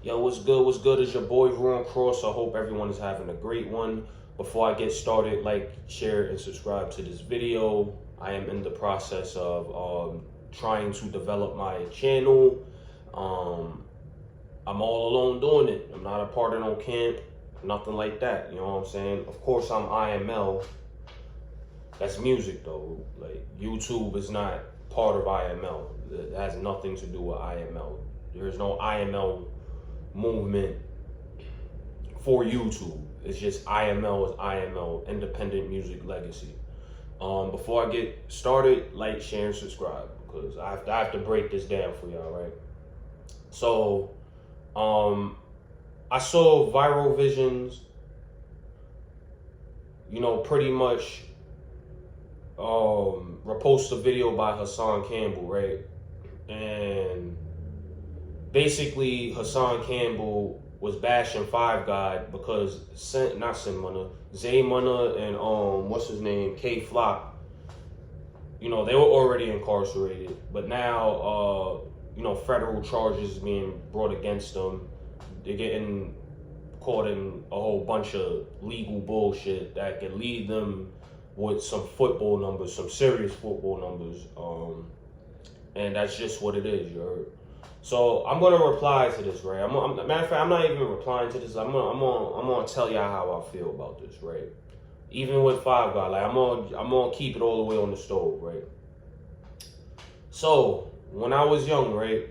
Yo, what's good? What's good? Is your boy Ron Cross. I hope everyone is having a great one. Before I get started, like, share, and subscribe to this video. I am in the process of trying to develop my channel. I'm all alone doing it. I'm not a part of no camp, nothing like that. You know what I'm saying? Of course, I'm IML. That's music, though. Like, YouTube is not part of IML. It has nothing to do with IML. There is no IML movement for YouTube. It's just IML is IML, Independent Music Legacy. Before I get started, like, share, and subscribe because I have to break this down for y'all, right? So, I saw Viral Visions, pretty much repost a video by Hassan Campbell, right? And basically, Hassan Campbell was bashing Five God because Zay Munna and what's his name, K Flock, they were already incarcerated, but now federal charges being brought against them. They're getting caught in a whole bunch of legal bullshit that could lead them with some football numbers, some serious football numbers, and that's just what it is. You heard? So I'm gonna reply to this, right? Matter of fact, I'm not even replying to this. I'm gonna tell y'all how I feel about this, right? Even with Five God, like I'm gonna keep it all the way on the stove, right? So when I was young, right,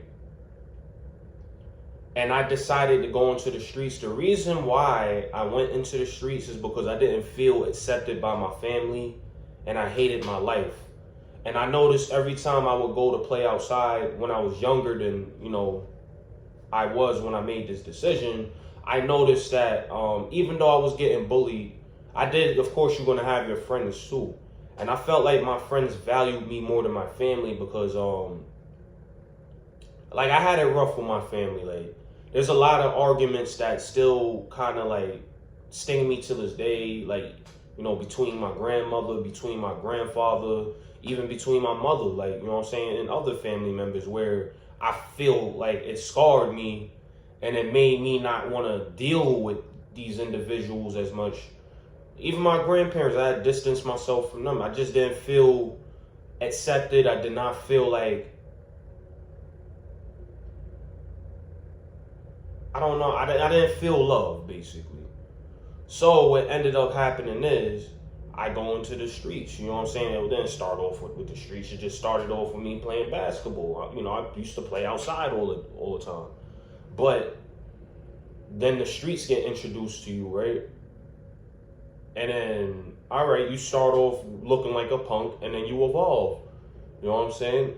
and I decided to go into the streets, the reason why I went into the streets is because I didn't feel accepted by my family, and I hated my life. And I noticed every time I would go to play outside when I was younger than, I was when I made this decision, I noticed that even though I was getting bullied, of course, you're going to have your friends too. And I felt like my friends valued me more than my family because, I had it rough with my family. Like, there's a lot of arguments that still kind of, like, sting me to this day. Like, between my grandmother, between my grandfather, even between my mother, like, you know what I'm saying, and other family members, where I feel like it scarred me and it made me not want to deal with these individuals as much. Even my grandparents, I had distanced myself from them. I just didn't feel accepted. I did not feel like, I don't know, I didn't feel love, basically. So what ended up happening is I go into the streets, you know what I'm saying? It didn't start off with the streets. It just started off with me playing basketball. I used to play outside all the time. But then the streets get introduced to you, right? And then, all right, you start off looking like a punk, and then you evolve. You know what I'm saying?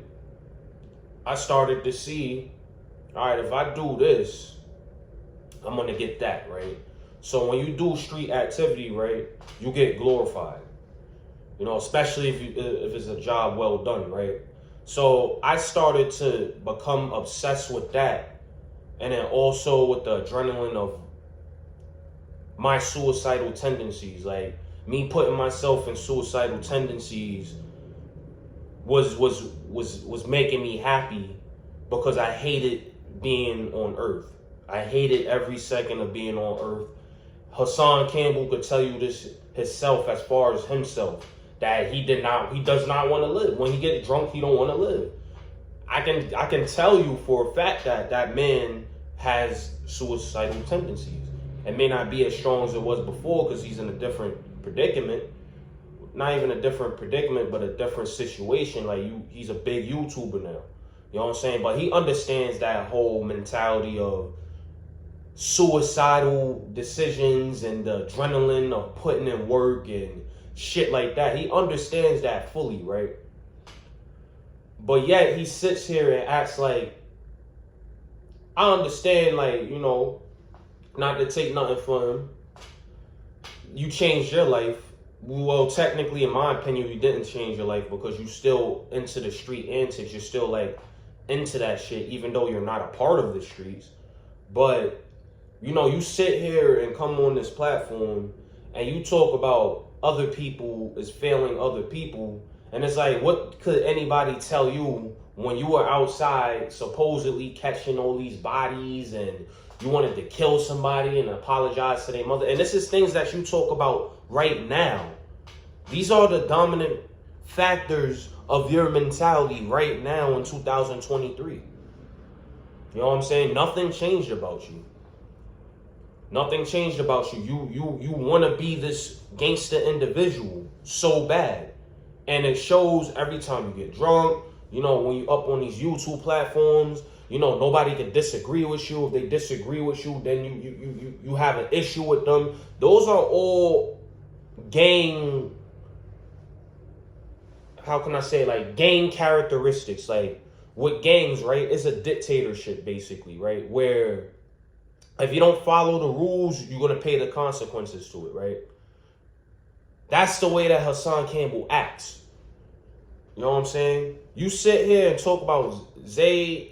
I started to see, all right, if I do this, I'm going to get that, right? So when you do street activity, right, you get glorified, especially if it's a job well done, right? So I started to become obsessed with that, and then also with the adrenaline of my suicidal tendencies. Like, me putting myself in suicidal tendencies was making me happy because I hated being on Earth. I hated every second of being on Earth. Hassan Campbell could tell you this himself, as far as himself, that he does not want to live. When he gets drunk, he don't want to live. I can tell you for a fact that man has suicidal tendencies. It may not be as strong as it was before because he's in a different predicament. Not even a different predicament, but a different situation. Like, he's a big YouTuber now. You know what I'm saying? But he understands that whole mentality of suicidal decisions and the adrenaline of putting in work and shit like that. He understands that fully, right? But yet he sits here and acts like, I understand, like, not to take nothing from him. You changed your life. Well, technically, in my opinion, you didn't change your life because you still into the street antics. You're still, like, into that shit, even though you're not a part of the streets. But you sit here and come on this platform and you talk about other people is failing other people, And it's like, what could anybody tell you when you were outside supposedly catching all these bodies and you wanted to kill somebody and apologize to their mother? And this is things that you talk about right now. These are the dominant factors of your mentality right now in 2023. You know what I'm saying? Nothing changed about you. Nothing changed about you. You want to be this gangster individual so bad. And it shows every time you get drunk, you know, when you up on these YouTube platforms, you know, nobody can disagree with you. If they disagree with you, then you have an issue with them. Those are all gang, how can I say, like, gang characteristics. Like, with gangs, right, it's a dictatorship, basically, right? Where if you don't follow the rules, you're going to pay the consequences to it, right? That's the way that Hassan Campbell acts. You know what I'm saying? You sit here and talk about Zay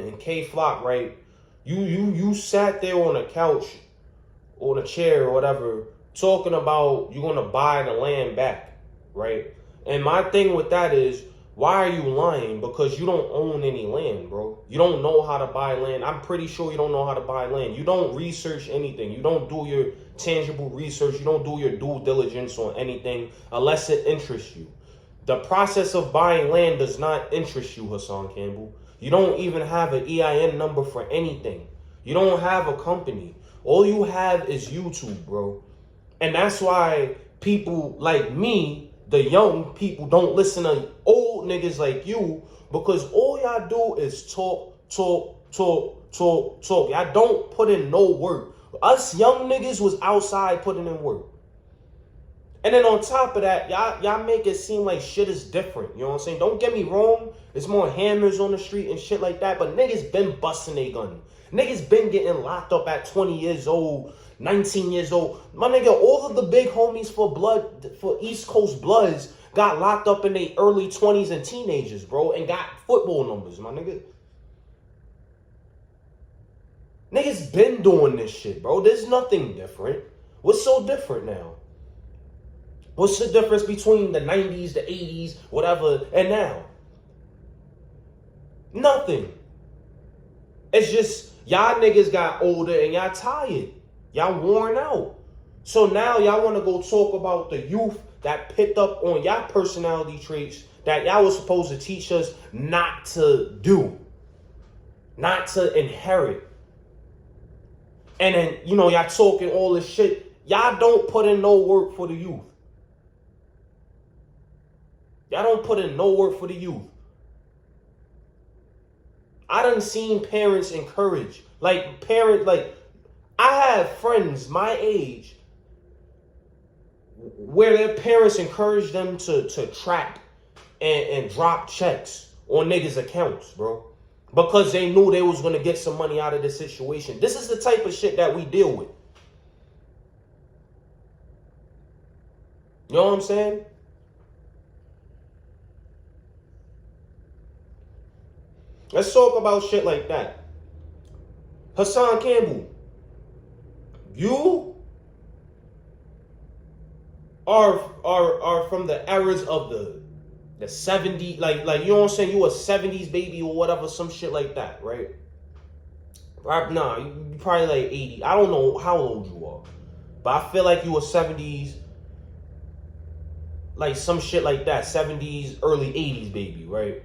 and K Flock, right? You sat there on a couch, on a chair or whatever, talking about you're going to buy the land back, right? And my thing with that is, why are you lying? Because you don't own any land, bro. You don't know how to buy land. I'm pretty sure you don't know how to buy land. You don't research anything. You don't do your tangible research. You don't do your due diligence on anything unless it interests you. The process of buying land does not interest you, Hassan Campbell. You don't even have an EIN number for anything. You don't have a company. All you have is YouTube, bro. And that's why people like me, the young people, don't listen to old niggas like you, because all y'all do is talk. Y'all don't put in no work. Us young niggas was outside putting in work. And then on top of that, y'all make it seem like shit is different. You know what I'm saying? Don't get me wrong. There's more hammers on the street and shit like that, but niggas been busting their gun. Niggas been getting locked up at 20 years old, 19 years old. My nigga, all of the big homies for East Coast Bloods got locked up in their early 20s and teenagers, bro, and got football numbers, my nigga. Niggas been doing this shit, bro. There's nothing different. What's so different now? What's the difference between the 90s, the 80s, whatever, and now? Nothing. It's just y'all niggas got older and y'all tired. Y'all worn out. So now y'all want to go talk about the youth that picked up on y'all personality traits that y'all was supposed to teach us not to do. Not to inherit. And then, you know, y'all talking all this shit. Y'all don't put in no work for the youth. Y'all don't put in no work for the youth. I done seen parents encourage. I have friends my age where their parents encourage them to track and drop checks on niggas' accounts, bro. Because they knew they was going to get some money out of this situation. This is the type of shit that we deal with. You know what I'm saying? Let's talk about shit like that. Hassan Campbell, you are from the eras of the 70s, like you know what I'm saying? You a 70s baby or whatever, some shit like that, right? Nah, you probably like 80. I don't know how old you are, but I feel like you a 70s, like some shit like that, 70s, early 80s baby, right?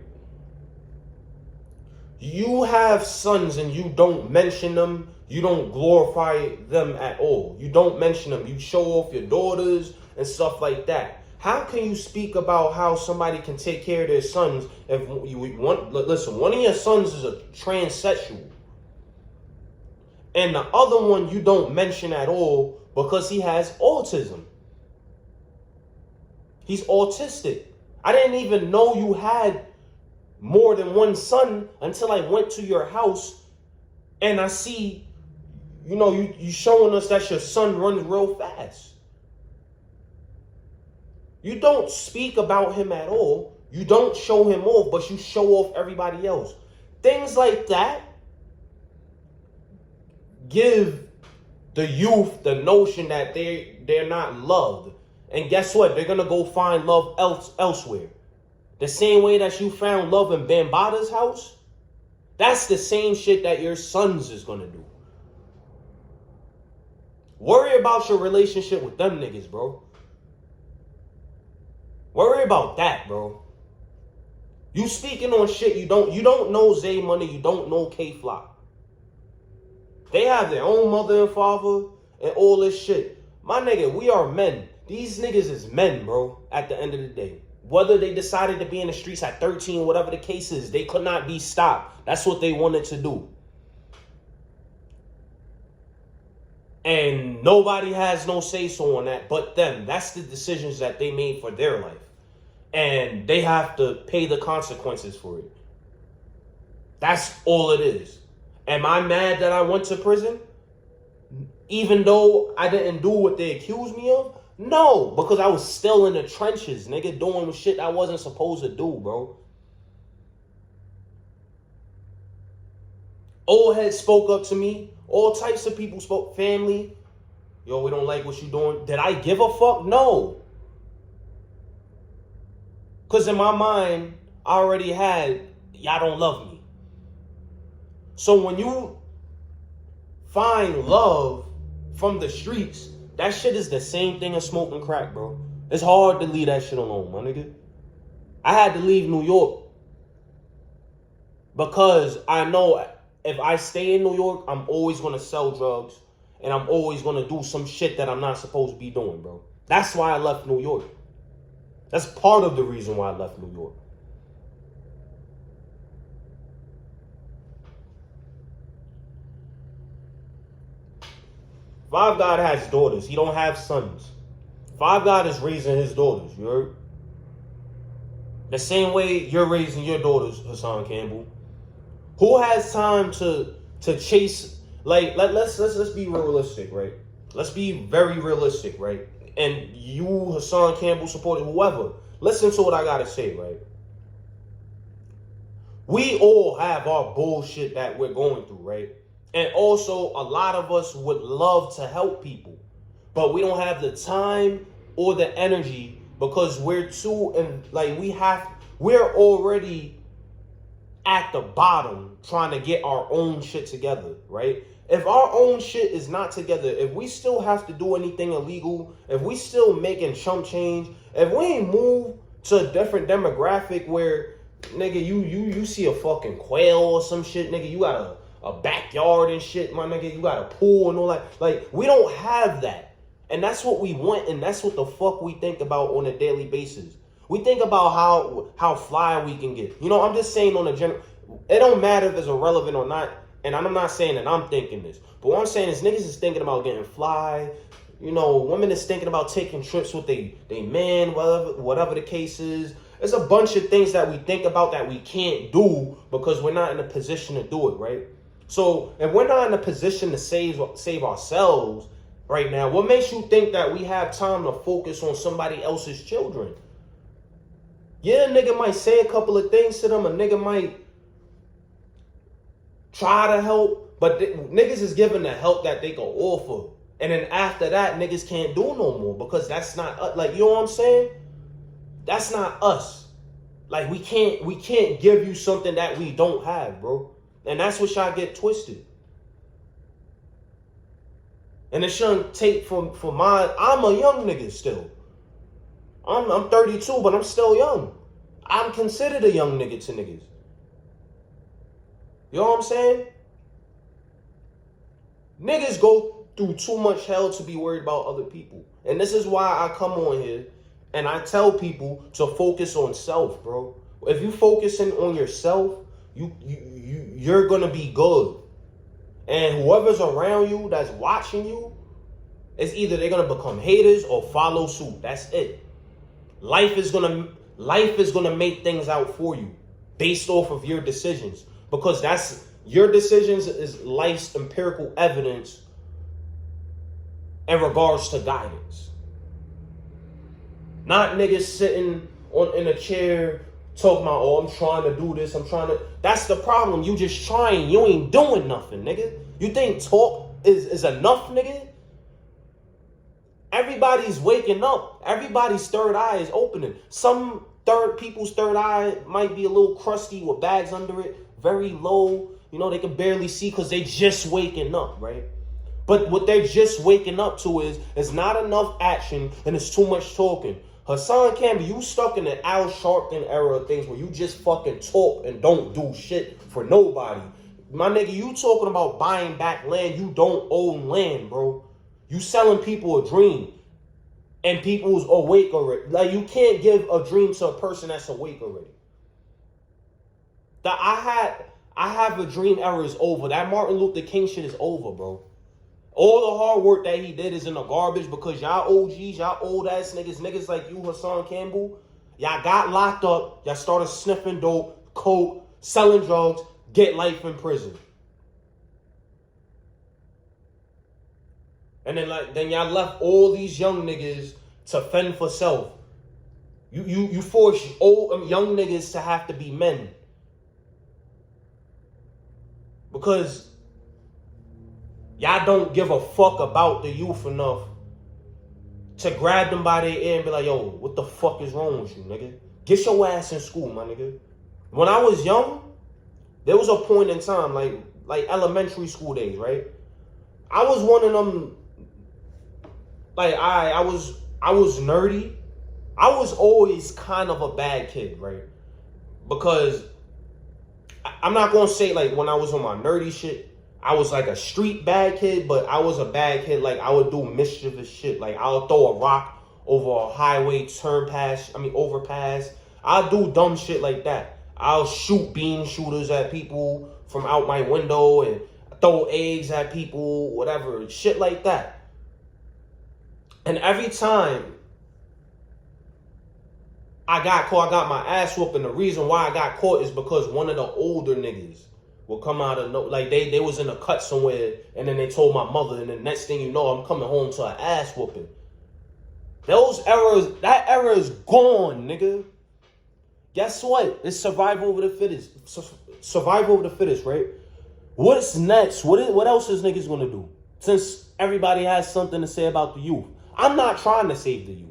You have sons and you don't mention them. You don't glorify them at all. You don't mention them. You show off your daughters and stuff like that. How can you speak about how somebody can take care of their sons if you want? Listen, one of your sons is a transsexual, and the other one you don't mention at all because he has autism. He's autistic. I didn't even know you had more than one son until I went to your house and I see, you know, you showing us that your son runs real fast. You don't speak about him at all. You don't show him off, but you show off everybody else. Things like that give the youth the notion that they're not loved And guess what? They're going to go find love elsewhere. The same way that you found love in Bambata's house, that's the same shit that your sons is going to do. Worry about your relationship with them niggas, bro. Worry about that, bro. You speaking on shit you don't know Zay Money, you don't know K-Flock. They have their own mother and father and all this shit. My nigga, we are men. These niggas is men, bro, at the end of the day. Whether they decided to be in the streets at 13, whatever the case is, they could not be stopped. That's what they wanted to do. And nobody has no say-so on that but them. That's the decisions that they made for their life. And they have to pay the consequences for it. That's all it is. Am I mad that I went to prison? Even though I didn't do what they accused me of? No, because I was still in the trenches, nigga, doing shit I wasn't supposed to do, bro. Old heads spoke up to me. All types of people spoke. Family. Yo, we don't like what you doing. Did I give a fuck? No. Because in my mind, I already had, y'all don't love me. So when you find love from the streets, that shit is the same thing as smoking crack, bro. It's hard to leave that shit alone, my nigga. I had to leave New York because I know if I stay in New York, I'm always going to sell drugs and I'm always going to do some shit that I'm not supposed to be doing, bro. That's why I left New York. That's part of the reason why I left New York. Five God has daughters. He don't have sons. Five God is raising his daughters. You heard? The same way you're raising your daughters, Hassan Campbell. Who has time to chase? Like, let's be realistic, right? Let's be very realistic, right? And you, Hassan Campbell, supported whoever. Listen to what I gotta say, right? We all have our bullshit that we're going through, right? And also, a lot of us would love to help people, but we don't have the time or the energy because we're too, and like we're already at the bottom trying to get our own shit together, right? If our own shit is not together, if we still have to do anything illegal, if we still making chump change, if we ain't move to a different demographic where, nigga, you see a fucking quail or some shit, nigga, you got a backyard and shit, my nigga, you got a pool and all that. Like, we don't have that. And that's what we want, and that's what the fuck we think about on a daily basis. We think about how fly we can get. You know, I'm just saying on a general, it don't matter if it's irrelevant or not, and I'm not saying that I'm thinking this. But what I'm saying is niggas is thinking about getting fly. You know, women is thinking about taking trips with they man, whatever the case is. There's a bunch of things that we think about that we can't do because we're not in a position to do it, right? So if we're not in a position to save ourselves right now, what makes you think that we have time to focus on somebody else's children? Yeah, a nigga might say a couple of things to them. A nigga might try to help, but niggas is giving the help that they can offer. And then after that, niggas can't do no more because that's not, like, you know what I'm saying? That's not us. Like, we can't give you something that we don't have, bro. And that's what y'all get twisted. And it shouldn't take for my, I'm a young nigga still. I'm 32, but I'm still young. I'm considered a young nigga to niggas. You know what I'm saying? Niggas go through too much hell to be worried about other people. And this is why I come on here and I tell people to focus on self, bro. If you focusing on yourself, you're gonna be good. And whoever's around you that's watching you, it's either they're gonna become haters or follow suit. That's it. Life is gonna make things out for you based off of your decisions. Because that's your decisions is life's empirical evidence in regards to guidance. Not niggas sitting in a chair talking about, oh, I'm trying to do this, that's the problem. You just trying, you ain't doing nothing, nigga. You think talk is enough, nigga? Everybody's waking up. Everybody's third eye is opening. Some people's third eye might be a little crusty with bags under it, very low. You know, they can barely see because they just waking up, right? But what they're just waking up to is not enough action and it's too much talking. Hassan Campbell, you stuck in the Al Sharpton era of things where you just fucking talk and don't do shit for nobody. My nigga, you talking about buying back land. You don't own land, bro. You selling people a dream. And people's awake already. Like, you can't give a dream to a person that's awake already. I have a dream era is over. That Martin Luther King shit is over, bro. All the hard work that he did is in the garbage because y'all OGs, y'all old ass niggas like you, Hassan Campbell, y'all got locked up, y'all started sniffing dope, coke, selling drugs, get life in prison. And then y'all left all these young niggas to fend for self. You force young niggas to have to be men. Because y'all don't give a fuck about the youth enough to grab them by their ear and be like, yo, what the fuck is wrong with you, nigga? Get your ass in school, my nigga. When I was young, there was a point in time, like elementary school days, right? I was one of them, like, I was nerdy. I was always kind of a bad kid, right? Because I'm not going to say, like, when I was on my nerdy shit, I was like a street bad kid, but I was a bad kid. Like, I would do mischievous shit. Like, I would throw a rock over a highway overpass. I'll do dumb shit like that. I'll shoot bean shooters at people from out my window and throw eggs at people, whatever, shit like that. And every time I got caught, I got my ass whooped, and the reason why I got caught is because one of the older niggas will come out of like they was in a cut somewhere, and then they told my mother, and the next thing you know, I'm coming home to an ass whooping. That era is gone, nigga. Guess what? It's survival over the fittest. Survival over the fittest, right? What's next? What else is niggas gonna do? Since everybody has something to say about the youth. I'm not trying to save the youth.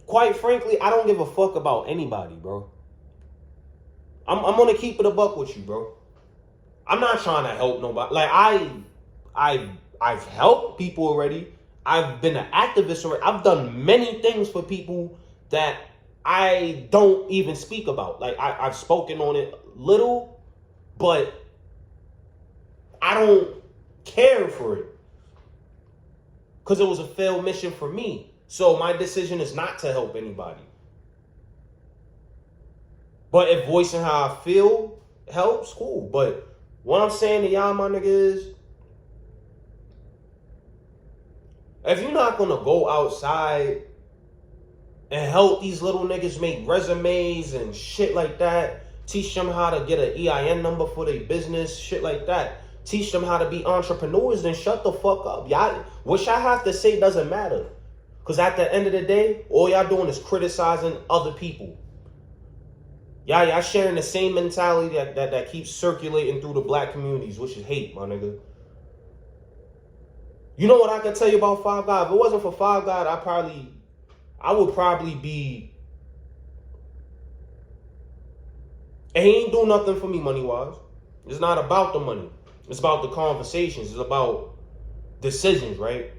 Quite frankly, I don't give a fuck about anybody, bro. I'm gonna keep it a buck with you, bro. I'm not trying to help nobody. Like, I've helped people already. I've been an activist already. I've done many things for people that I don't even speak about. Like, I've spoken on it little, but I don't care for it. Because it was a failed mission for me. So my decision is not to help anybody. But if voicing how I feel helps, cool. But what I'm saying to y'all, my nigga, is if you're not going to go outside and help these little niggas make resumes and shit like that, teach them how to get an EIN number for their business, shit like that, teach them how to be entrepreneurs, then shut the fuck up. Y'all, what y'all have to say doesn't matter. Because at the end of the day, all y'all doing is criticizing other people. Y'all sharing the same mentality that keeps circulating through the black communities, which is hate, my nigga. You know what I can tell you about Five God? If it wasn't for Five God, I would probably be... And he ain't do nothing for me money-wise. It's not about the money. It's about the conversations. It's about decisions, right?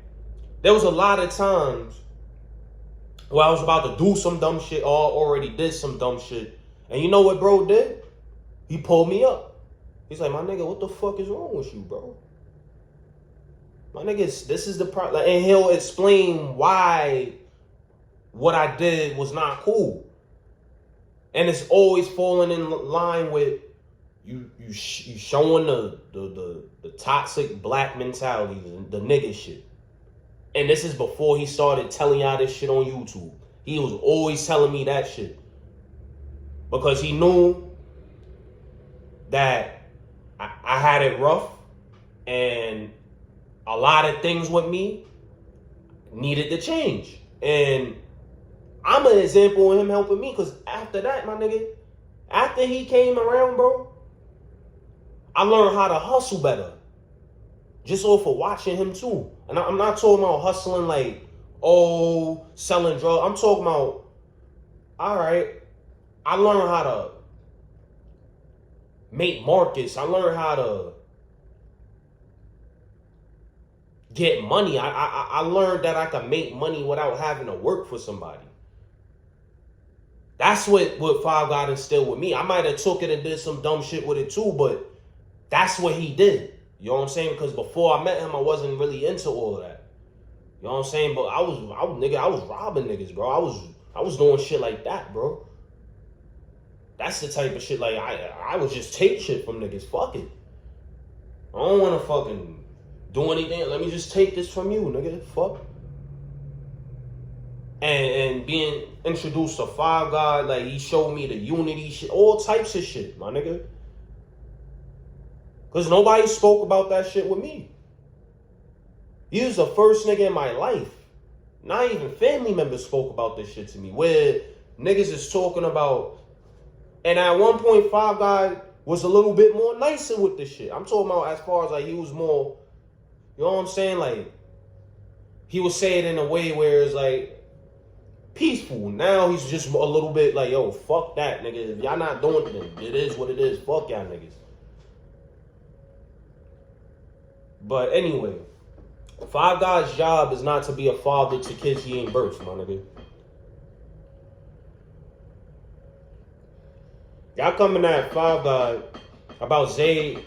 There was a lot of times where I was about to do some dumb shit or already did some dumb shit. And you know what bro did? He pulled me up. He's like, my nigga, what the fuck is wrong with you, bro? My nigga, this is the problem. And he'll explain why what I did was not cool. And it's always falling in line with you showing the toxic black mentality, the nigga shit. And this is before he started telling y'all this shit on YouTube. He was always telling me that shit. Because he knew that I had it rough and a lot of things with me needed to change. And I'm an example of him helping me, because after that, my nigga, after he came around, bro, I learned how to hustle better. Just off of watching him too. And I'm not talking about hustling like, oh, selling drugs. I'm talking about, all right, I learned how to make markets. I learned how to get money. I learned that I can make money without having to work for somebody. That's what Five God instilled with me. I might have took it and did some dumb shit with it too, but that's what he did. You know what I'm saying? Because before I met him, I wasn't really into all of that. You know what I'm saying? But I was robbing niggas, bro. I was doing shit like that, bro. That's the type of shit like I would just take shit from niggas. Fuck it. I don't want to fucking do anything. Let me just take this from you, nigga. Fuck. And being introduced to Five God, like he showed me the unity shit, all types of shit, my nigga. Because nobody spoke about that shit with me. He was the first nigga in my life. Not even family members spoke about this shit to me. Where niggas is talking about, and at one point Five God was a little bit more nicer with this shit. I'm talking about as far as like he was more, you know what I'm saying? Like, he would say it in a way where it's like peaceful. Now he's just a little bit like, yo, fuck that, nigga. If y'all not doing it, it is what it is. Fuck y'all niggas. But anyway, Five God's job is not to be a father to kids he ain't birthed, my nigga. Y'all coming at Five God about Zay,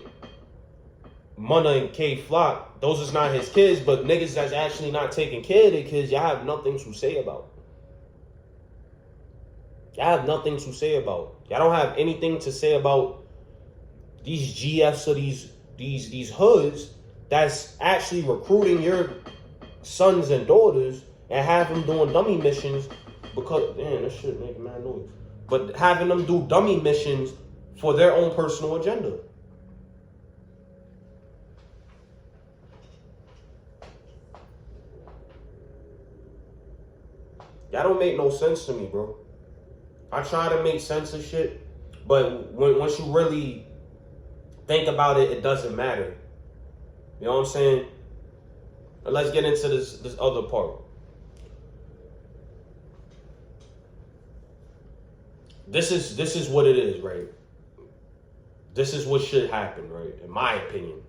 Munna, and K Flock. Those is not his kids, but niggas that's actually not taking care of their kids, y'all have nothing to say about. Y'all have nothing to say about. Y'all don't have anything to say about these GFs or these hoods that's actually recruiting your sons and daughters and have them doing dummy missions because, damn, this shit make mad noise. But having them do dummy missions for their own personal agenda. Y'all don't make no sense to me, bro. I try to make sense of shit, but once you really think about it, it doesn't matter. You know what I'm saying? But let's get into this other part. This is what it is, right? This is what should happen, right? In my opinion.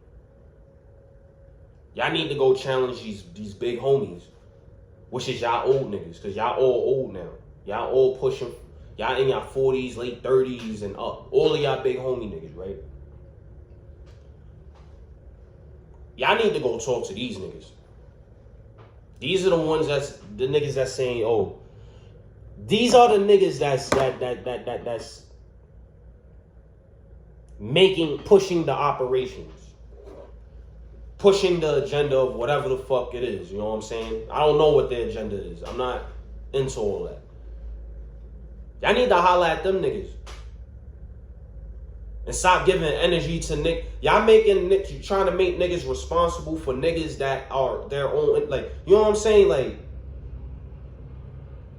Y'all need to go challenge these big homies, which is y'all old niggas, because y'all all old now. Y'all all pushing, y'all in y'all 40s, late 30s, and up. All of y'all big homie niggas, right? Y'all need to go talk to these niggas. These are the ones that's the niggas that's saying, oh, these are the niggas that's pushing the operations. Pushing the agenda of whatever the fuck it is. You know what I'm saying? I don't know what their agenda is. I'm not into all that. Y'all need to holler at them niggas. And stop giving energy to Nick. Y'all trying to make niggas responsible for niggas that are their own, like, you know what I'm saying? Like,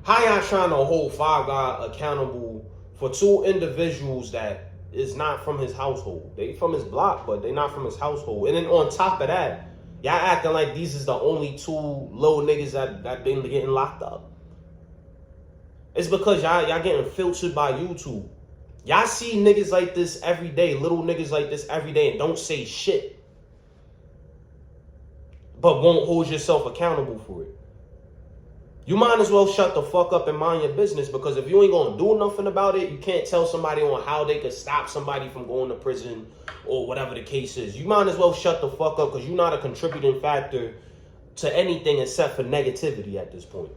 how y'all trying to hold Five God accountable for two individuals that is not from his household? They from his block, but they not from his household. And then on top of that, y'all acting like these is the only two little niggas that been getting locked up. It's because y'all getting filtered by YouTube. Y'all see niggas like this every day, little niggas like this every day, and don't say shit. But won't hold yourself accountable for it. You might as well shut the fuck up and mind your business, because if you ain't gonna do nothing about it, you can't tell somebody on how they could stop somebody from going to prison or whatever the case is. You might as well shut the fuck up, because you're not a contributing factor to anything except for negativity at this point.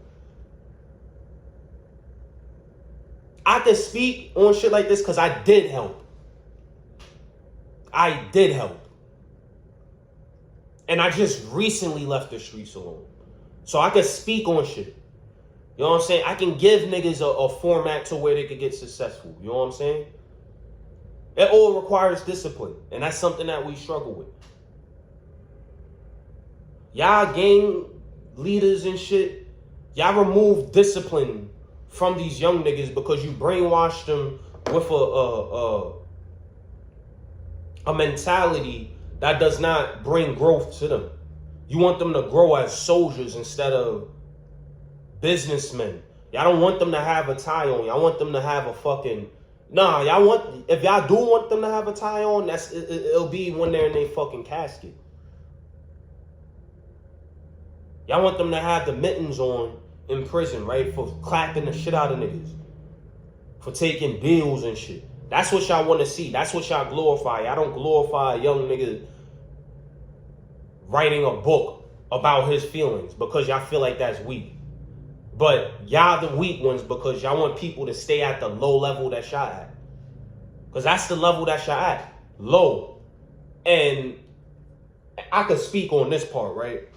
I can speak on shit like this because I did help. I did help. And I just recently left the streets alone. So I can speak on shit. You know what I'm saying? I can give niggas a format to where they could get successful. You know what I'm saying? It all requires discipline. And that's something that we struggle with. Y'all gang leaders and shit, y'all remove discipline from these young niggas because you brainwashed them with a mentality that does not bring growth to them. You want them to grow as soldiers instead of businessmen. Y'all don't want them to have a tie on. Y'all want them to have a fucking... Nah, if y'all do want them to have a tie on, it'll be when they're in their fucking casket. Y'all want them to have the mittens on in prison, right? For clapping the shit out of niggas. For taking bills and shit. That's what y'all want to see. That's what y'all glorify. Y'all don't glorify a young nigga writing a book about his feelings because y'all feel like that's weak. But y'all the weak ones because y'all want people to stay at the low level that y'all at. Because that's the level that y'all at. Low. And I could speak on this part, right?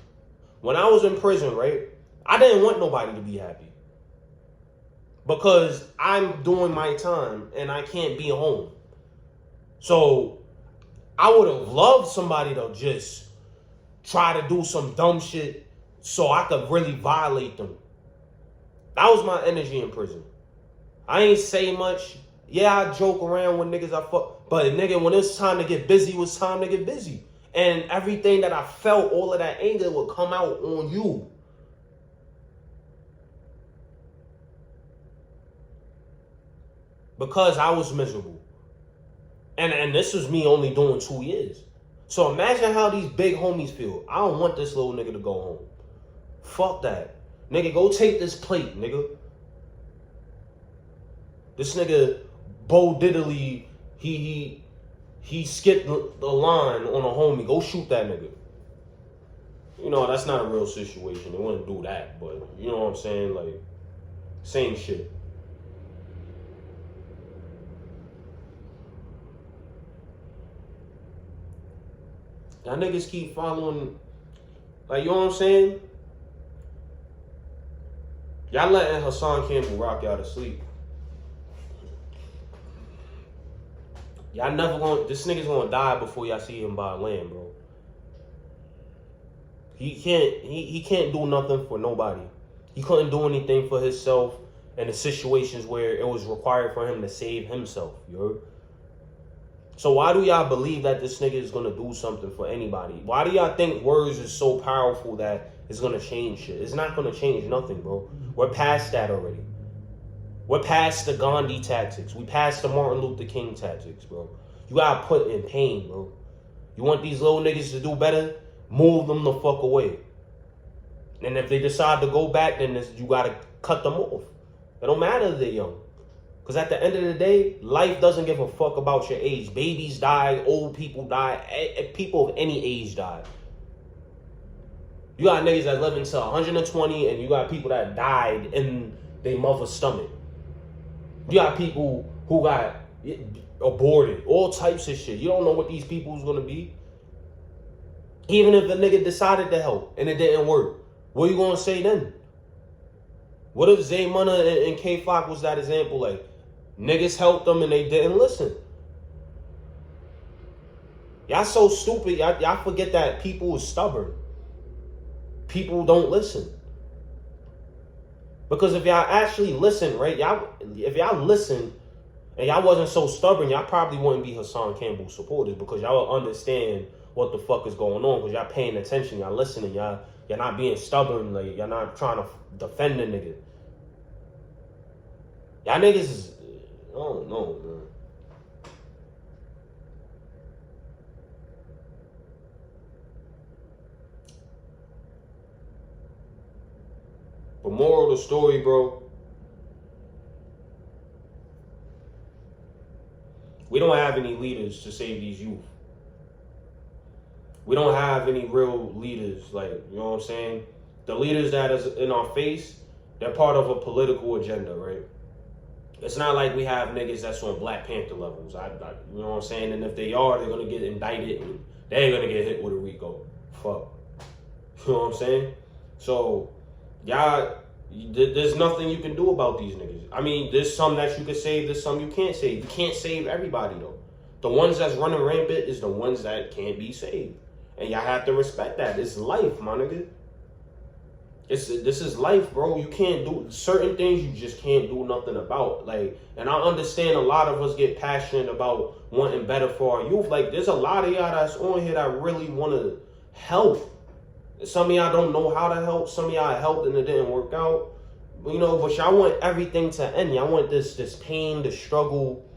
When I was in prison, right? I didn't want nobody to be happy. Because I'm doing my time and I can't be home. So I would have loved somebody to just try to do some dumb shit so I could really violate them. That was my energy in prison. I ain't say much. Yeah, I joke around with niggas I fuck. But nigga, when it's time to get busy, it was time to get busy. And everything that I felt, all of that anger would come out on you. Because I was miserable. And this was me only doing 2 years. So imagine how these big homies feel. I don't want this little nigga to go home. Fuck that. Nigga, go take this plate, nigga. This nigga, Bo Diddley, he skipped the line on a homie. Go shoot that nigga. You know, that's not a real situation. They wouldn't do that, but you know what I'm saying? Like, same shit. Y'all niggas keep following, like, you know what I'm saying? Y'all letting Hassan Campbell rock y'all to sleep. Y'all never gonna, this nigga's gonna die before y'all see him buy land, bro. He can't do nothing for nobody. He couldn't do anything for himself in the situations where it was required for him to save himself, you heard? So why do y'all believe that this nigga is gonna do something for anybody? Why do y'all think words is so powerful that it's gonna change shit? It's not gonna change nothing, bro. We're past that already. We're past the Gandhi tactics. We past the Martin Luther King tactics, bro. You gotta put in pain, bro. You want these little niggas to do better? Move them the fuck away. And if they decide to go back, then you gotta cut them off. It don't matter if they're young. Because at the end of the day, life doesn't give a fuck about your age. Babies die, old people die, people of any age die. You got niggas that live until 120, and you got people that died in their mother's stomach. You got people who got aborted, all types of shit. You don't know what these people is gonna be. Even if a nigga decided to help and it didn't work, what are you gonna say then? What if Zay Munna and K-Flock was that example? Like, niggas helped them and they didn't listen. Y'all so stupid. Y'all forget that people is stubborn. People don't listen. Because if y'all actually listen, right? If y'all listen and y'all wasn't so stubborn, y'all probably wouldn't be Hassan Campbell supporters, because y'all will understand what the fuck is going on, because y'all paying attention, y'all listening, y'all not being stubborn, like y'all not trying to defend the nigga. Y'all niggas is, I don't know, man. But moral of the story, bro, we don't have any leaders to save these youth. We don't have any real leaders, like, you know what I'm saying? The leaders that is in our face, they're part of a political agenda, right? It's not like we have niggas that's on Black Panther levels. You know what I'm saying? And if they are, they're going to get indicted and they're going to get hit with a RICO. Fuck. You know what I'm saying? So, y'all, there's nothing you can do about these niggas. I mean, there's some that you can save, there's some you can't save. You can't save everybody, though. The ones that's running rampant is the ones that can't be saved. And y'all have to respect that. It's life, my nigga. This is life, bro. You can't do certain things. You just can't do nothing about. Like, and I understand a lot of us get passionate about wanting better for our youth. Like, there's a lot of y'all that's on here that really want to help. Some of y'all don't know how to help. Some of y'all helped and it didn't work out. You know, but y'all want everything to end. Y'all want this pain, the struggle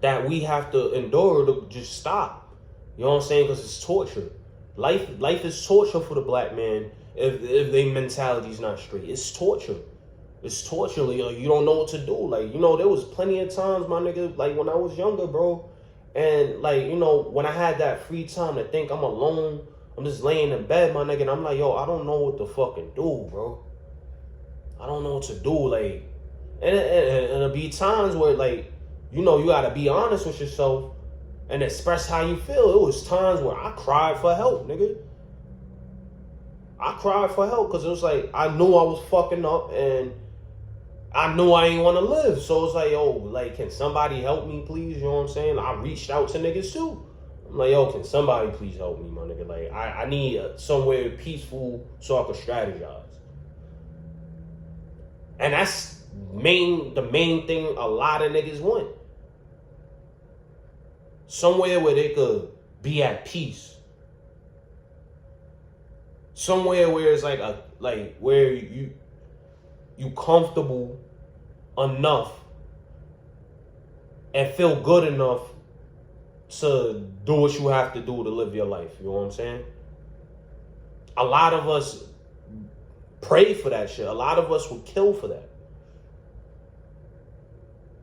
that we have to endure to just stop. You know what I'm saying? Because it's torture. Life is torture for the black man if their mentality's not straight. It's torture. It's torture. Like, you don't know what to do. Like, you know, there was plenty of times, my nigga, like when I was younger, bro. And like, you know, when I had that free time to think I'm alone, I'm just laying in bed, my nigga, and I'm like, yo, I don't know what to fucking do, bro. I don't know what to do. Like, and it'll be times where, like, you know, you gotta be honest with yourself and express how you feel. It was times where I cried for help, nigga. I cried for help because it was like, I knew I was fucking up and I knew I ain't want to live. So it's like, yo, like, can somebody help me, please? You know what I'm saying? I reached out to niggas too. I'm like, yo, can somebody please help me, my nigga? Like, I need somewhere peaceful so I can strategize. And that's the main thing a lot of niggas want. Somewhere where they could be at peace. Somewhere where it's like where you comfortable enough and feel good enough to do what you have to do to live your life. You know what I'm saying? A lot of us pray for that shit. A lot of us would kill for that.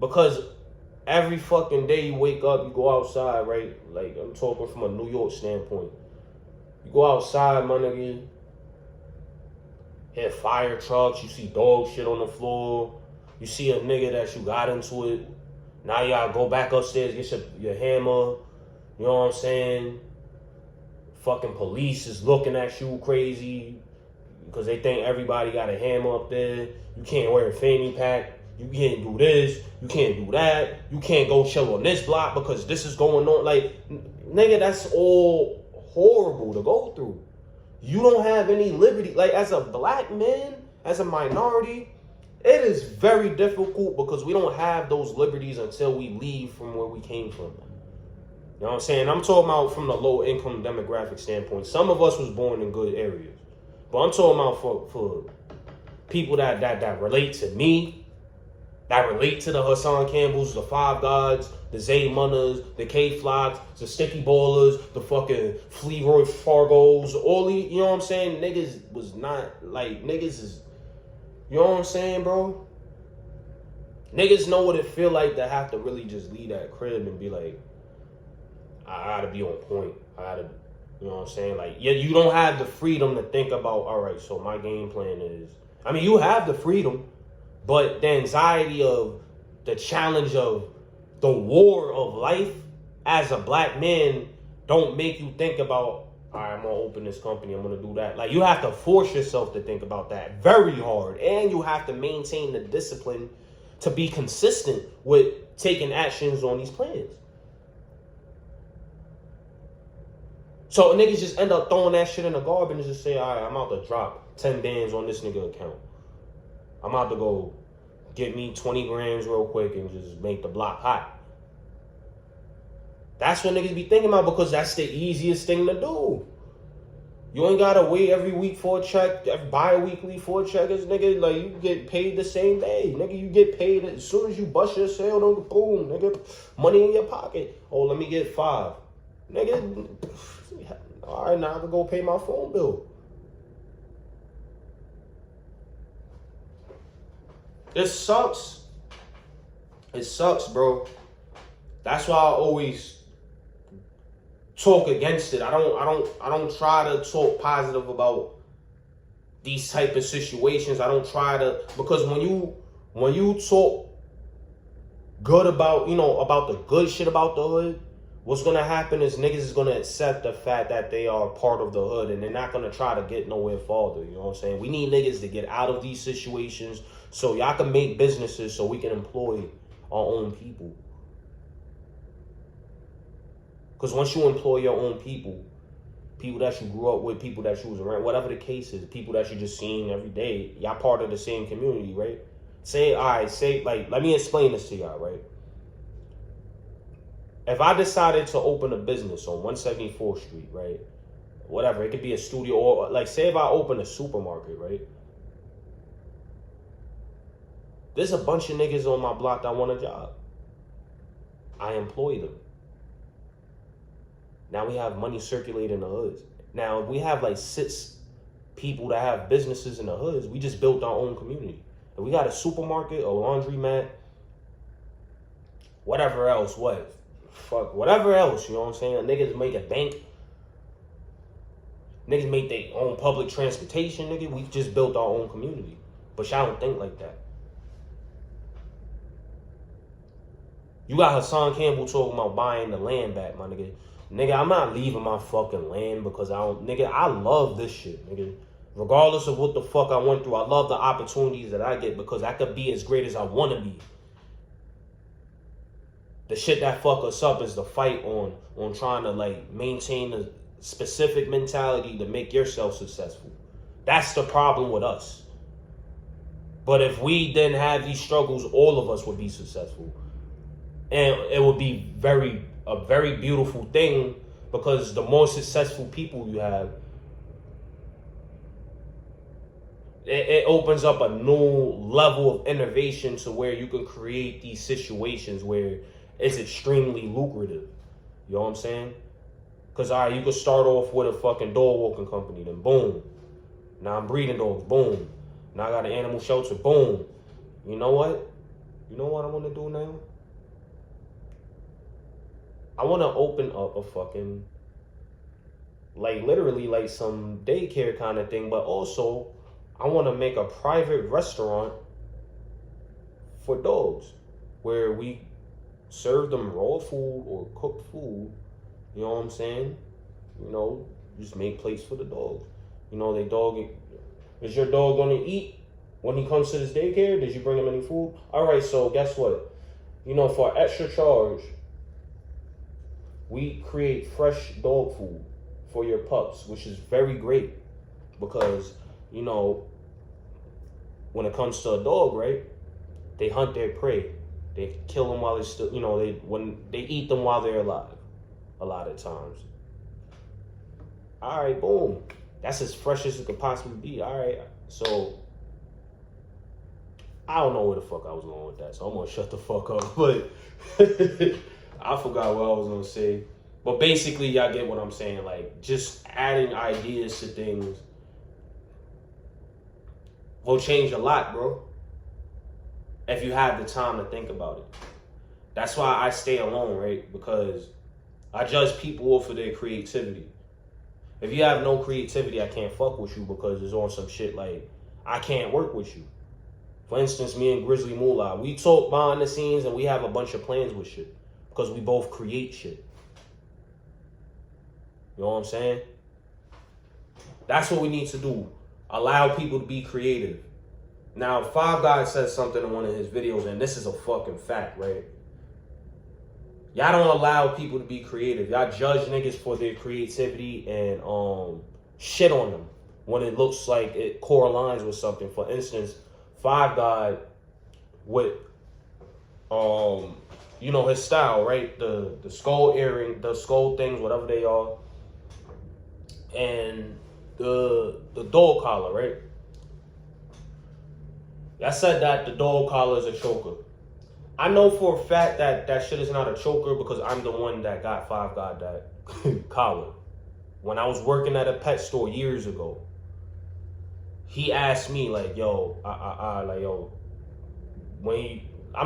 Because every fucking day you wake up, you go outside, right? Like, I'm talking from a New York standpoint. You go outside, my nigga, hit fire trucks, you see dog shit on the floor, you see a nigga that you got into it, now y'all go back upstairs, get your hammer, you know what I'm saying? Fucking police is looking at you crazy because they think everybody got a hammer up there. You can't wear a fanny pack. You can't do this. You can't do that. You can't go chill on this block because this is going on. Like, nigga, that's all horrible to go through. You don't have any liberty. Like, as a black man, as a minority, it is very difficult because we don't have those liberties until we leave from where we came from. You know what I'm saying? I'm talking about from the low income demographic standpoint. Some of us was born in good areas. But I'm talking about for people that relate to me, that relate to the Hassan Campbells, the Five Gods, the Zay Munnas, the K-Flocks, the Sticky Ballers, the fucking Fleetwood Fargos, all these, you know what I'm saying? Niggas was not, like, niggas is, you know what I'm saying, bro? Niggas know what it feel like to have to really just leave that crib and be like, I gotta be on point. I gotta, you know what I'm saying? Like, yeah, you don't have the freedom to think about, all right, so my game plan is, I mean, you have the freedom, but the anxiety of the challenge of the war of life as a black man don't make you think about, all right, I'm going to open this company, I'm going to do that. Like, you have to force yourself to think about that very hard. And you have to maintain the discipline to be consistent with taking actions on these plans. So niggas just end up throwing that shit in the garbage and just say, all right, I'm about to drop 10 bands on this nigga account. I'm about to go get me 20 grams real quick and just make the block hot. That's what niggas be thinking about because that's the easiest thing to do. You ain't gotta wait every week for a check, bi-weekly for a check. It's nigga, like, you get paid the same day. Nigga, you get paid as soon as you bust your sale, boom, nigga, money in your pocket. Oh, let me get 5. Nigga, all right, now I can go pay my phone bill. It sucks. It sucks, bro. That's why I always talk against it. I don't try to talk positive about these type of situations. I don't try to, because when you talk good about, you know, about the good shit about the hood, what's gonna happen is niggas is gonna accept the fact that they are part of the hood and they're not gonna try to get nowhere farther. You know what I'm saying? We need niggas to get out of these situations so y'all can make businesses so we can employ our own people. Because once you employ your own people, people that you grew up with, people that you was around, whatever the case is, people that you just seen every day, y'all part of the same community, right? Let me explain this to y'all, right? If I decided to open a business on 174th Street, right? Whatever, it could be a studio, or like say if I open a supermarket, right? There's a bunch of niggas on my block that want a job. I employ them. Now we have money circulating in the hoods. Now we have like 6 people that have businesses in the hoods. We just built our own community. And we got a supermarket, a laundromat, whatever else, whatever else, you know what I'm saying? Niggas make a bank. Niggas make their own public transportation, nigga. We just built our own community. But y'all don't think like that. You got Hassan Campbell talking about buying the land back, my nigga. Nigga, I'm not leaving my fucking land because I love this shit, nigga. Regardless of what the fuck I went through, I love the opportunities that I get because I could be as great as I want to be. The shit that fuck us up is the fight on trying to like maintain a specific mentality to make yourself successful. That's the problem with us. But if we didn't have these struggles, all of us would be successful. And it would be a very beautiful thing because the more successful people you have, it opens up a new level of innovation to where you can create these situations where it's extremely lucrative. You know what I'm saying? Because, all right, you could start off with a fucking dog walking company, then boom. Now I'm breeding dogs, boom. Now I got an animal shelter, boom. You know what? You know what I want to do now? I want to open up a fucking, like literally like some daycare kind of thing, but also I want to make a private restaurant for dogs where we serve them raw food or cooked food. You know what I'm saying? You know, just make plates for the dogs. You know, is your dog going to eat when he comes to this daycare? Did you bring him any food? All right, so guess what? You know, for extra charge, we create fresh dog food for your pups, which is very great because, you know, when it comes to a dog, right, they hunt their prey. They kill them while they're still, you know, they eat them while they're alive a lot of times. All right, boom. That's as fresh as it could possibly be. All right, so I don't know where the fuck I was going with that, so I'm going to shut the fuck up. But I forgot what I was going to say. But basically, y'all get what I'm saying. Like, just adding ideas to things will change a lot, bro. If you have the time to think about it. That's why I stay alone, right? Because I judge people off of their creativity. If you have no creativity, I can't fuck with you because it's on some shit like, I can't work with you. For instance, me and Grizzly Moolah, we talk behind the scenes and we have a bunch of plans with shit because we both create shit. You know what I'm saying? That's what we need to do. Allow people to be creative. Now, Five Guys said something in one of his videos, and this is a fucking fact, right? Y'all don't allow people to be creative. Y'all judge niggas for their creativity and shit on them when it looks like it correlates with something. For instance, Five Guy with you know, his style, right? The skull earring, the skull things, whatever they are, and the dog collar, right? I said that the dog collar is a choker. I know for a fact that that shit is not a choker because I'm the one that got Five Guy that collar. When I was working at a pet store years ago, he asked me like, yo, I'm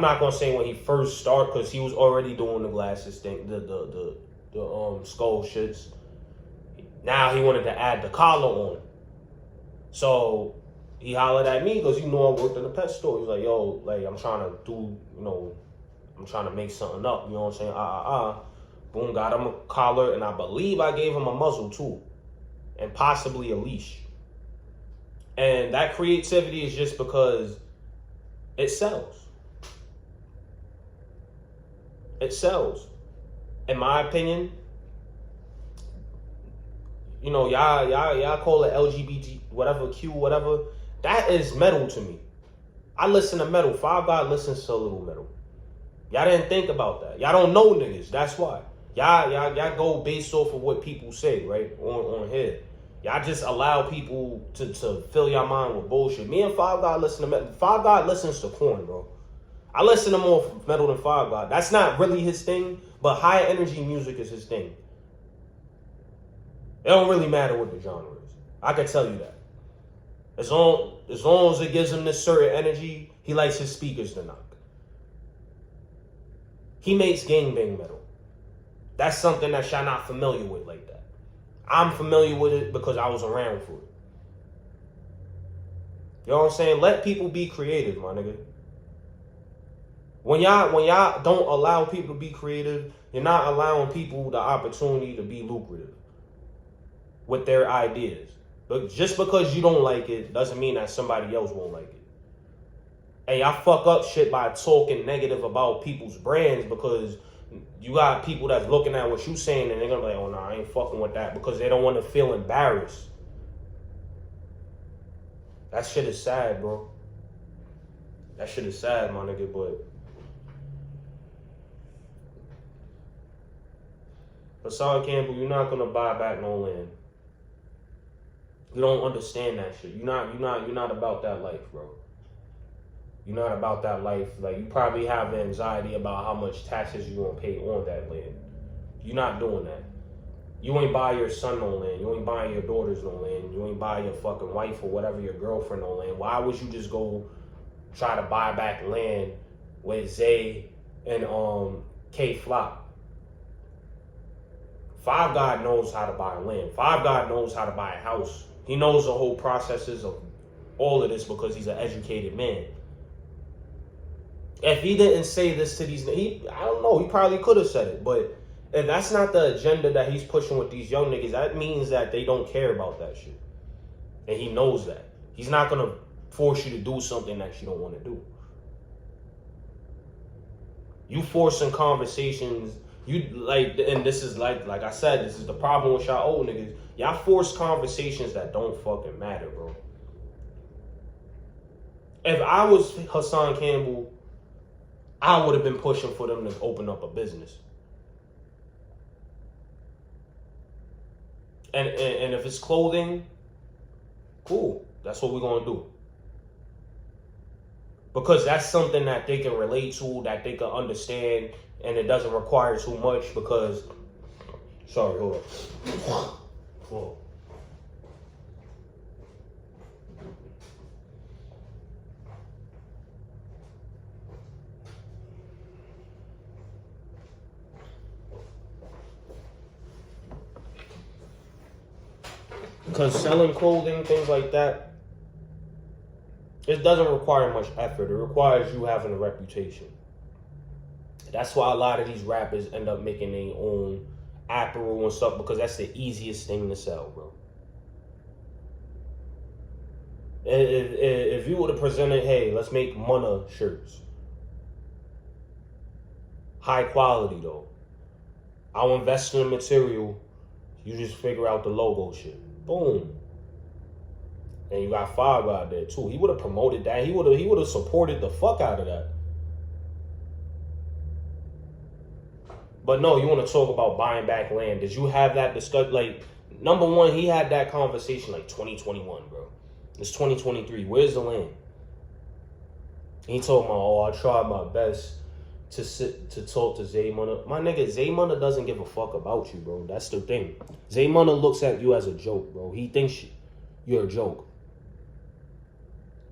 not gonna say when he first started because he was already doing the glasses thing, the skull shits. Now he wanted to add the collar on. So he hollered at me because, you know, I worked in a pet store. He's like, yo, like, I'm trying to do, you know, I'm trying to make something up. You know what I'm saying? Boom, got him a collar, and I believe I gave him a muzzle too. And possibly a leash. And that creativity is just because it sells. It sells. In my opinion, you know, y'all call it LGBT, whatever, Q, whatever. That is metal to me. I listen to metal. Five God listens to a little metal. Y'all didn't think about that. Y'all don't know niggas. That's why. Y'all go based off of what people say, right? On here. Y'all just allow people to fill your mind with bullshit. Me and Five God listen to metal. Five God listens to corn, bro. I listen to more metal than Five God. That's not really his thing, but high energy music is his thing. It don't really matter what the genre is. I can tell you that. As long as it gives him this certain energy, he likes his speakers to knock. He makes gangbang metal. That's something that y'all not familiar with like that. I'm familiar with it because I was around for it. You know what I'm saying? Let people be creative, my nigga. When y'all don't allow people to be creative, you're not allowing people the opportunity to be lucrative with their ideas. But just because you don't like it doesn't mean that somebody else won't like it. Hey, I fuck up shit by talking negative about people's brands because you got people that's looking at what you saying and they're gonna be like, oh no, I ain't fucking with that because they don't want to feel embarrassed. That shit is sad, bro. That shit is sad, my nigga, but Hassan Campbell, you're not gonna buy back no land. You don't understand that shit. You're not about that life, bro. You're not about that life. Like, you probably have anxiety about how much taxes you're gonna pay on that land. You're not doing that. You ain't buy your son no land. You ain't buying your daughters no land. You ain't buy your fucking wife or whatever, your girlfriend no land. Why would you just go try to buy back land with Zay and K Flop? Five God knows how to buy land. Five God knows how to buy a house. He knows the whole processes of all of this because he's an educated man. If he didn't say this to these, I don't know, he probably could have said it, but if that's not the agenda that he's pushing with these young niggas, that means that they don't care about that shit. And he knows that. He's not gonna force you to do something that you don't want to do. You forcing conversations, you like, and this is like I said, this is the problem with y'all old niggas. Y'all force conversations that don't fucking matter, bro. If I was Hassan Campbell, I would have been pushing for them to open up a business. And if it's clothing, cool. That's what we're gonna do. Because that's something that they can relate to, that they can understand, and it doesn't require too much because, sorry, hold on. Whoa. Because selling clothing, things like that, it doesn't require much effort. It requires you having a reputation. That's why a lot of these rappers end up making their own apparel and stuff, because that's the easiest thing to sell, bro. If you would have presented, hey, let's make Munna shirts. High quality, though. I'll invest in the material. You just figure out the logo shit. Boom. And you got Five out there too. He would have promoted that. He would have supported the fuck out of that. But no, you want to talk about buying back land. Did you have that discussion? Like, number one, he had that conversation like 2021, bro. It's 2023. Where's the land? He told me, oh, I tried my best to talk to Zay Munna. My nigga, Zay Munna doesn't give a fuck about you, bro. That's the thing. Zay Munna looks at you as a joke, bro. He thinks you're a joke.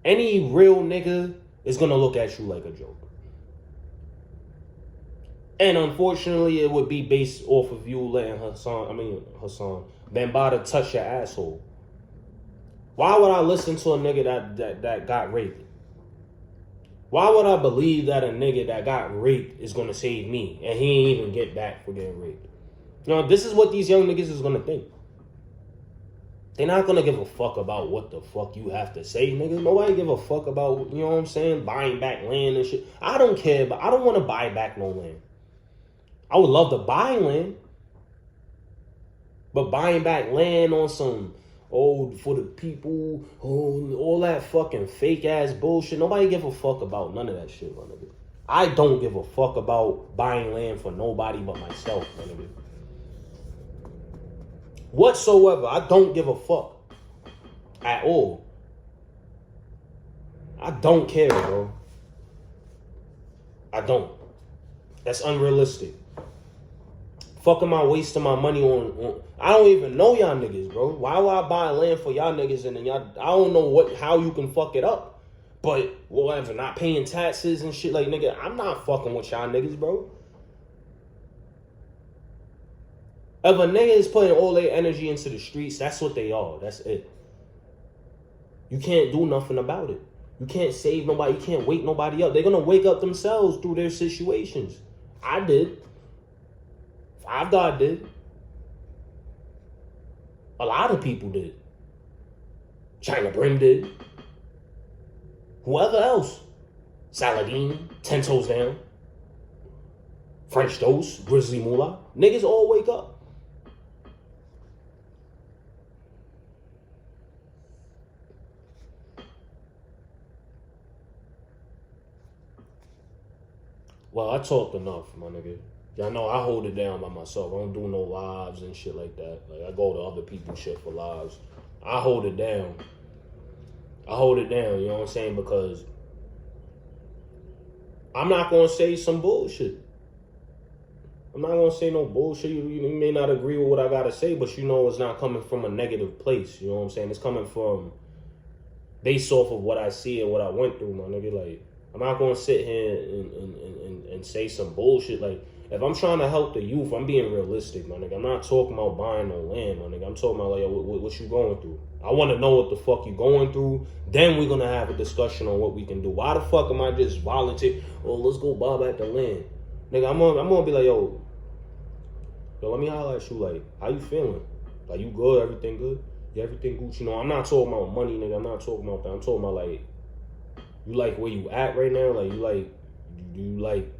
Any real nigga is gonna look at you like a joke. And unfortunately, it would be based off of you letting Hassan Bambaataa touch your asshole. Why would I listen to a nigga that got raped? Why would I believe that a nigga that got raped is gonna save me and he ain't even get back for getting raped? You know, this is what these young niggas is gonna think. They're not gonna give a fuck about what the fuck you have to say, nigga. Nobody give a fuck about, you know what I'm saying, buying back land and shit. I don't care, but I don't want to buy back no land. I would love to buy land. But buying back land on some, for the people, all that fucking fake ass bullshit. Nobody give a fuck about none of that shit, my nigga. I don't give a fuck about buying land for nobody but myself, my nigga. Whatsoever. I don't give a fuck. At all. I don't care, bro. I don't. That's unrealistic. Fuck am I wasting my money on? I don't even know y'all niggas, bro. Why would I buy land for y'all niggas and then y'all? I don't know how you can fuck it up. But whatever, not paying taxes and shit, like, nigga, I'm not fucking with y'all niggas, bro. If a nigga is putting all their energy into the streets, that's what they are. That's it. You can't do nothing about it. You can't save nobody. You can't wake nobody up. They're going to wake up themselves through their situations. I did. I did. A lot of people did. China Brim did. Whoever else. Saladin, 10 Toes Down. French Toast, Grizzly Moolah. Niggas all wake up. Well, I talked enough, my nigga. Y'all know I hold it down by myself. I don't do no lives and shit like that. Like, I go to other people's shit for lives. I hold it down. I hold it down, you know what I'm saying? Because I'm not going to say some bullshit. I'm not going to say no bullshit. You may not agree with what I got to say, but you know it's not coming from a negative place. You know what I'm saying? It's coming from based off of what I see and what I went through, my nigga. Like, I'm not going to sit here and say some bullshit. Like, if I'm trying to help the youth, I'm being realistic, my nigga. I'm not talking about buying no land, my nigga. I'm talking about, like, what you going through. I want to know what the fuck you going through. Then we're going to have a discussion on what we can do. Why the fuck am I just volunteer? Oh, let's go buy back the land. Nigga, I'm gonna be like, yo, let me holler at you. Like, how you feeling? Like, you good? Everything good? Yeah, everything good? You know, I'm not talking about money, nigga. I'm not talking about that. I'm talking about, like, you like where you at right now? Like, you like,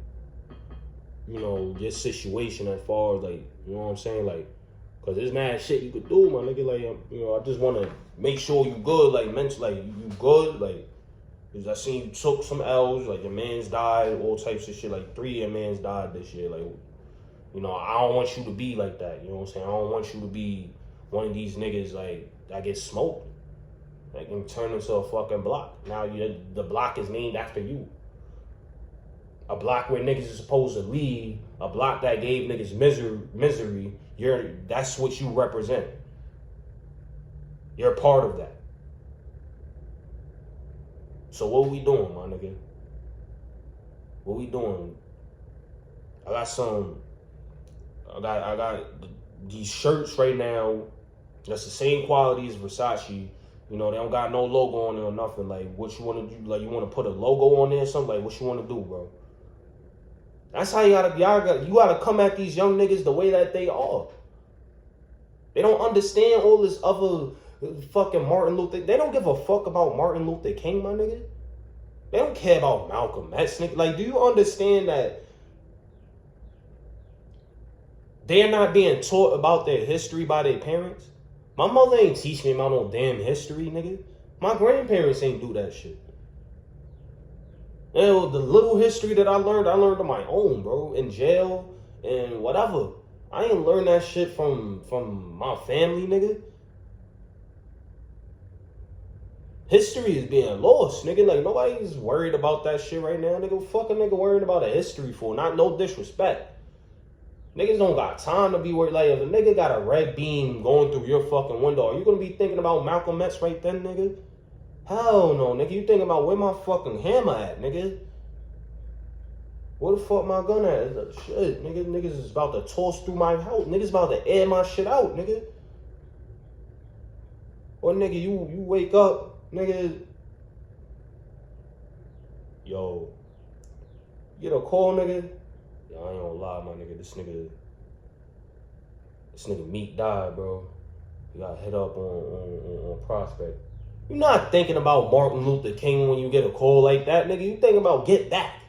you know, your situation as far as, like, you know what I'm saying? Like, because there's mad shit you could do, my nigga. Like, you know, I just want to make sure you good, like, mentally, like, you good, like, because I seen you took some L's, like, your man's died, all types of shit, like, 3 of your man's died this year, like, you know, I don't want you to be like that, you know what I'm saying? I don't want you to be one of these niggas, like, that gets smoked, like, and turn into a fucking block. Now, the block is named after you. A block where niggas is supposed to leave, a block that gave niggas misery, that's what you represent. You're a part of that. So what we doing, my nigga? What we doing? I got these shirts right now that's the same quality as Versace. You know, they don't got no logo on it or nothing. Like, what you want to do? Like, you want to put a logo on there or something? Like, what you want to do, bro? That's how you gotta come at these young niggas the way that they are. They don't understand all this other fucking Martin Luther. They don't give a fuck about Martin Luther King, my nigga. They don't care about Malcolm X, nigga. Like, do you understand that they're not being taught about their history by their parents? My mother ain't teach me about no damn history, nigga. My grandparents ain't do that shit. You know, the little history that I learned on my own, bro. In jail and whatever. I ain't learned that shit from my family, nigga. History is being lost, nigga. Like, nobody's worried about that shit right now, nigga. Fuck a nigga worried about a history for. Not no disrespect. Niggas don't got time to be worried. Like, if a nigga got a red beam going through your fucking window, are you gonna be thinking about Malcolm X right then, nigga? Hell no, nigga. You thinking about where my fucking hammer at, nigga? Where the fuck my gun at? Shit, nigga. Niggas is about to toss through my house. Niggas about to air my shit out, nigga. Or nigga, you wake up, nigga. Yo, you get a call, nigga. Yo, I ain't gonna lie, my nigga. This nigga Meek died, bro. He got hit up on Prospect. You're not thinking about Martin Luther King when you get a call like that, nigga. You thinking about get back.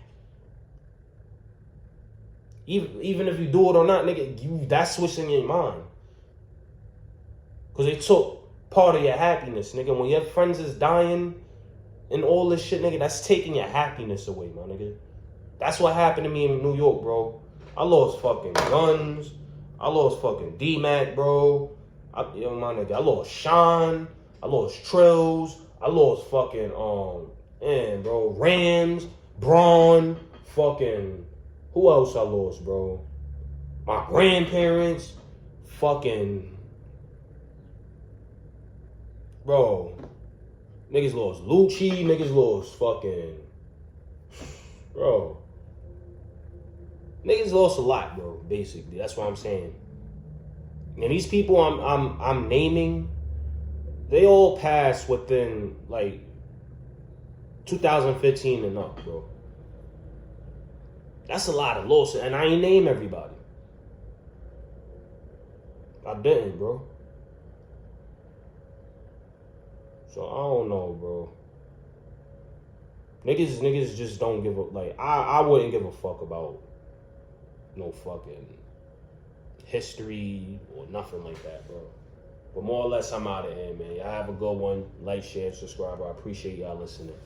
Even if you do it or not, nigga, that's what's in your mind. Because they took part of your happiness, nigga. When your friends is dying and all this shit, nigga, that's taking your happiness away, my nigga. That's what happened to me in New York, bro. I lost fucking guns. I lost fucking D-Mac, bro. Yo, my nigga, I lost Sean. I lost Trills. I lost fucking, bro, Rams, Braun, fucking, who else I lost, bro? My grandparents, fucking, bro. Niggas lost Lucci, niggas lost fucking, bro. Niggas lost a lot, bro, basically. That's what I'm saying. And these people I'm naming, they all passed within like 2015 and up, bro. That's a lot of losses, and I ain't name everybody. I didn't, bro. So I don't know, bro. Niggas just don't give a, like, I wouldn't give a fuck about no fucking history or nothing like that, bro. But more or less, I'm out of here, man. Y'all have a good one. Like, share, subscribe. I appreciate y'all listening.